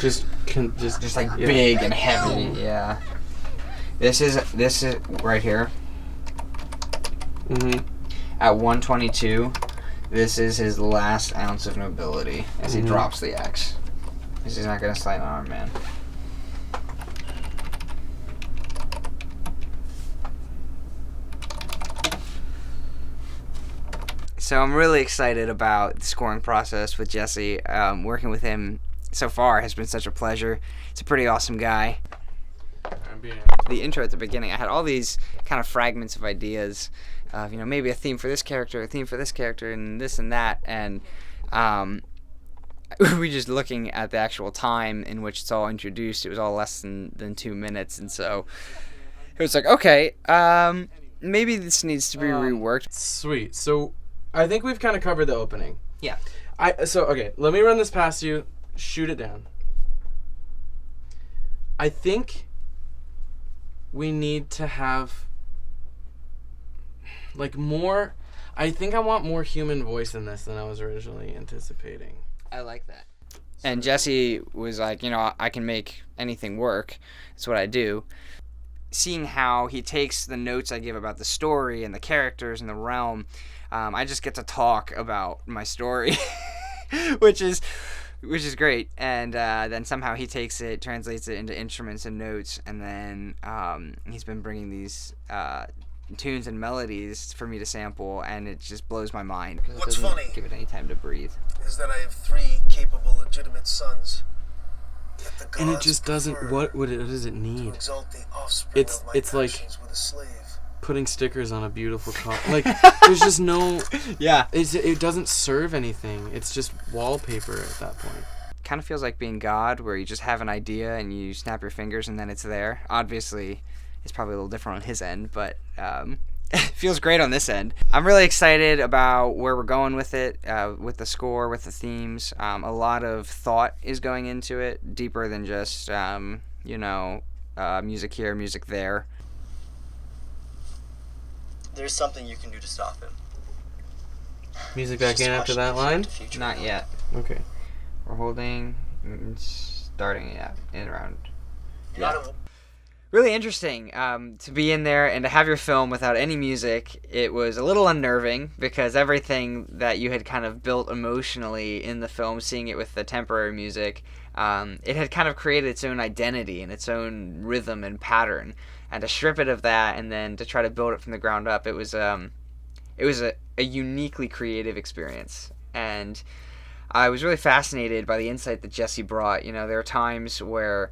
Just like big and heavy. Yeah. This is right here. Mm-hmm. At 122, this is his last ounce of nobility as he drops the axe. Because he's not gonna slight an arm, man. So I'm really excited about the scoring process with Jesse. Working with him so far has been such a pleasure. He's a pretty awesome guy. The intro at the beginning, I had all these kind of fragments of ideas of, maybe a theme for this character, and this and that. And we just looking at the actual time in which it's all introduced, it was all less than 2 minutes. And so it was like, okay, maybe this needs to be reworked. Sweet. So I think we've kind of covered the opening. Yeah. Okay, let me run this past you. Shoot it down. I think we need to have more. I think I want more human voice in this than I was originally anticipating. I like that. And Jesse was like, I can make anything work. That's what I do. Seeing how he takes the notes I give about the story and the characters and the realm, I just get to talk about my story, which is great. And then somehow he takes it, translates it into instruments and notes, and then he's been bringing these tunes and melodies for me to sample, and it just blows my mind. What's funny give it any time to breathe. is that I have 3 capable, legitimate sons. And it just doesn't. What does it need? It's like with a slave. putting stickers on a beautiful car. Like, there's just no. Yeah. It doesn't serve anything. It's just wallpaper at that point. Kind of feels like being God, where you just have an idea and you snap your fingers and then it's there. Obviously, it's probably a little different on his end, but it feels great on this end. I'm really excited about where we're going with it, with the score, with the themes. A lot of thought is going into it, deeper than just, music here, music there. There's something you can do to stop him. Music back in after that line? Not yet. Okay. We're holding, starting, in around. Yeah. Really interesting to be in there and to have your film without any music. It was a little unnerving because everything that you had kind of built emotionally in the film, seeing it with the temporary music, it had kind of created its own identity and its own rhythm and pattern. And to strip it of that and then to try to build it from the ground up, it was a uniquely creative experience. And I was really fascinated by the insight that Jesse brought. There are times where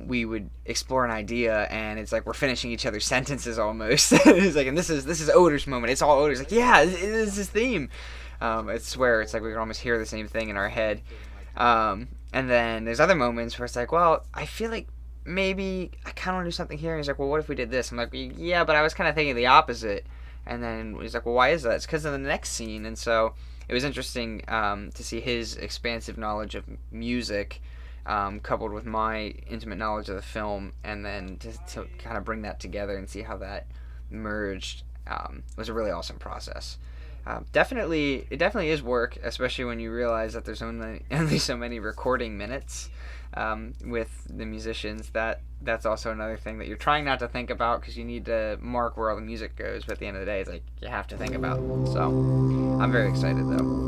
we would explore an idea and it's like we're finishing each other's sentences almost. It's like, and this is Odor's moment. It's all Odor's. Like, yeah, this is his theme. It's where it's like we can almost hear the same thing in our head. And then there's other moments where it's like, well, I feel like maybe I kind of want to do something here. And he's like, well, what if we did this? I'm like, yeah, but I was kind of thinking the opposite. And then he's like, well, why is that? It's because of the next scene. And so it was interesting to see his expansive knowledge of music coupled with my intimate knowledge of the film, and then to kind of bring that together and see how that merged was a really awesome process. It definitely is work, especially when you realize that there's only so many recording minutes with the musicians. That's also another thing that you're trying not to think about because you need to mark where all the music goes, but at the end of the day, it's like you have to think about. So I'm very excited though.